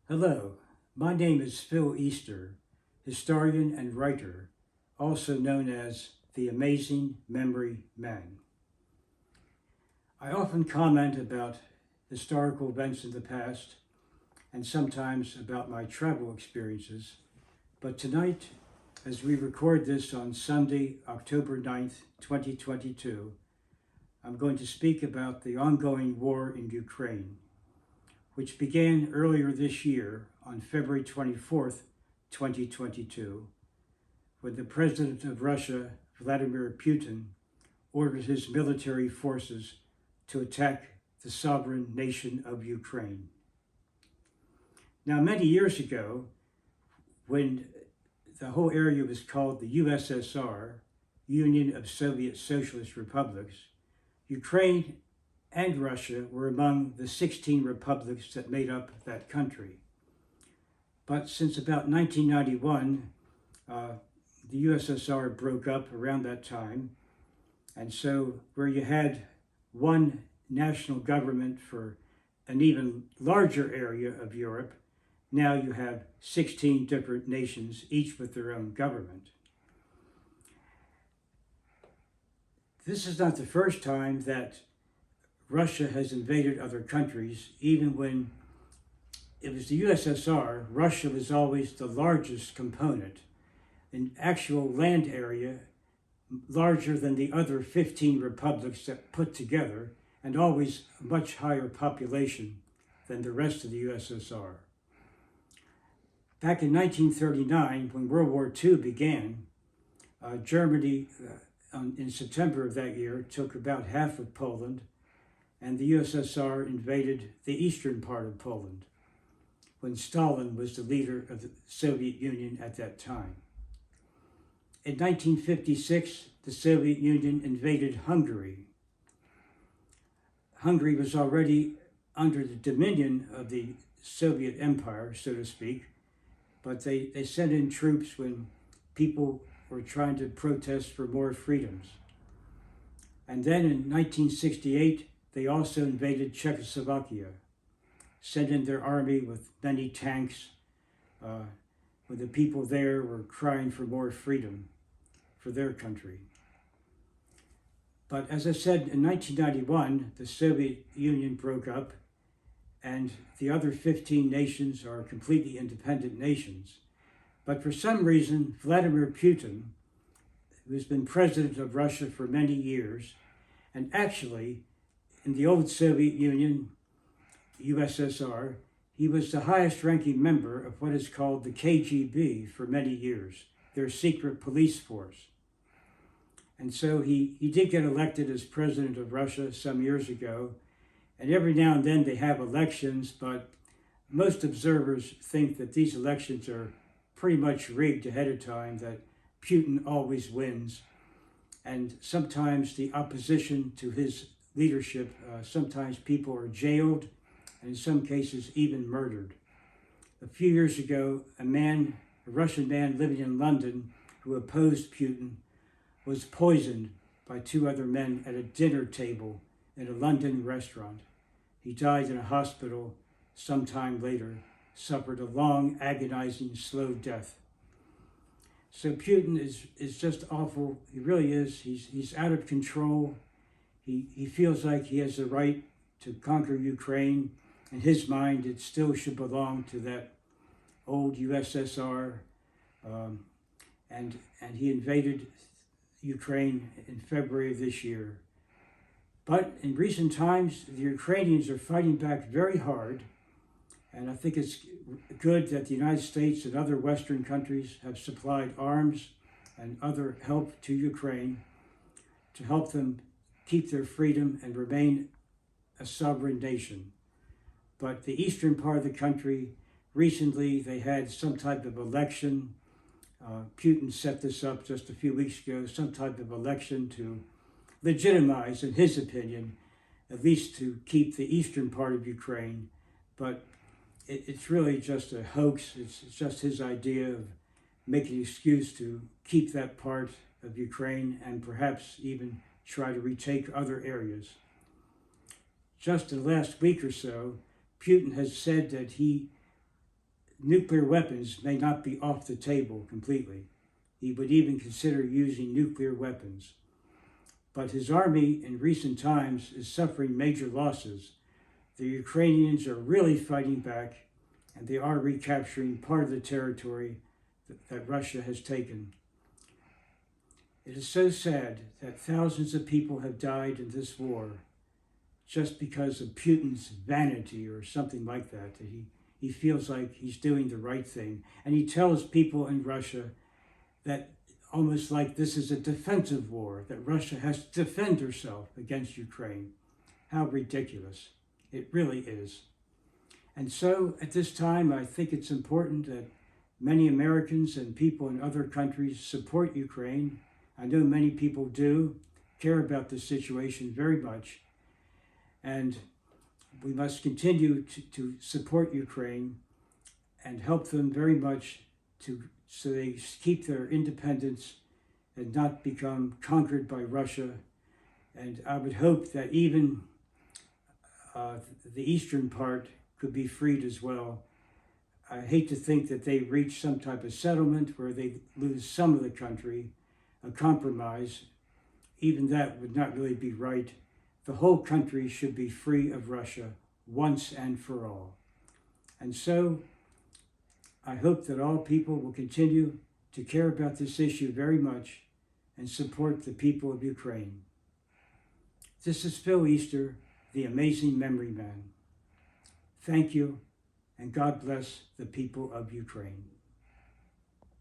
Hello, my name is Phil Easter, historian and writer, also known as the Amazing Memory Man. I often comment about historical events in the past and sometimes about my travel experiences, but tonight, as we record this on Sunday, October 9th, 2022, I'm going to speak about the ongoing war in Ukraine, which began earlier this year on February 24th, 2022, when the President of Russia, Vladimir Putin, ordered his military forces to attack the sovereign nation of Ukraine. Now, many years ago, when the whole area was called the USSR, Union of Soviet Socialist Republics, Ukraine and Russia were among the 16 republics that made up that country. But since about 1991, the USSR broke up around that time, and so where you had one national government for an even larger area of Europe, now you have 16 different nations, each with their own government. This is not the first time that Russia has invaded other countries. Even when it was the USSR, Russia was always the largest component in actual land area, larger than the other 15 republics that put together, and always a much higher population than the rest of the USSR. Back in 1939, when World War II began, Germany, in September of that year, took about half of Poland, and the USSR invaded the eastern part of Poland when Stalin was the leader of the Soviet Union at that time. In 1956, the Soviet Union invaded Hungary. Hungary was already under the dominion of the Soviet Empire, so to speak, but they sent in troops when people were trying to protest for more freedoms. And then in 1968, they also invaded Czechoslovakia, sent in their army with many tanks, when the people there were crying for more freedom for their country. But as I said, in 1991, the Soviet Union broke up, and the other 15 nations are completely independent nations. But for some reason, Vladimir Putin, who's been president of Russia for many years, and actually, in the old Soviet Union, USSR, he was the highest ranking member of what is called the KGB for many years, their secret police force. And so he did get elected as president of Russia some years ago, and every now and then they have elections, but most observers think that these elections are pretty much rigged ahead of time, that Putin always wins, and sometimes the opposition to his leadership, sometimes people are jailed, and in some cases even murdered. A few years ago, a Russian man living in London who opposed Putin was poisoned by two other men at a dinner table in a London restaurant. He died in a hospital sometime later, suffered a long, agonizing, slow death. So Putin is just awful. He really is. He's out of control. He feels like he has the right to conquer Ukraine. In his mind, it still should belong to that old USSR. And he invaded Ukraine in February of this year. But in recent times, the Ukrainians are fighting back very hard. And I think it's good that the United States and other Western countries have supplied arms and other help to Ukraine to help them keep their freedom and remain a sovereign nation. But the eastern part of the country, recently they had some type of election. Putin set this up just a few weeks ago, some type of election to legitimize, in his opinion, at least to keep the eastern part of Ukraine. But it's really just a hoax. It's just his idea of making an excuse to keep that part of Ukraine and perhaps even try to retake other areas. Just in the last week or so, Putin has said that he nuclear weapons may not be off the table completely. He would even consider using nuclear weapons. But his army in recent times is suffering major losses. The Ukrainians are really fighting back, and they are recapturing part of the territory that Russia has taken. It is so sad that thousands of people have died in this war just because of Putin's vanity or something like that, that he feels like he's doing the right thing. And he tells people in Russia that almost like this is a defensive war, that Russia has to defend herself against Ukraine. How ridiculous. It really is. And so at this time, I think it's important that many Americans and people in other countries support Ukraine. I know many people do care about this situation very much. And we must continue to support Ukraine and help them very much so they keep their independence and not become conquered by Russia. And I would hope that even the eastern part could be freed as well. I hate to think that they reach some type of settlement where they lose some of the country, a compromise. Even that would not really be right. The whole country should be free of Russia once and for all. And so I hope that all people will continue to care about this issue very much and support the people of Ukraine. This is Phil Easter, the Amazing Memory Man. Thank you, and God bless the people of Ukraine.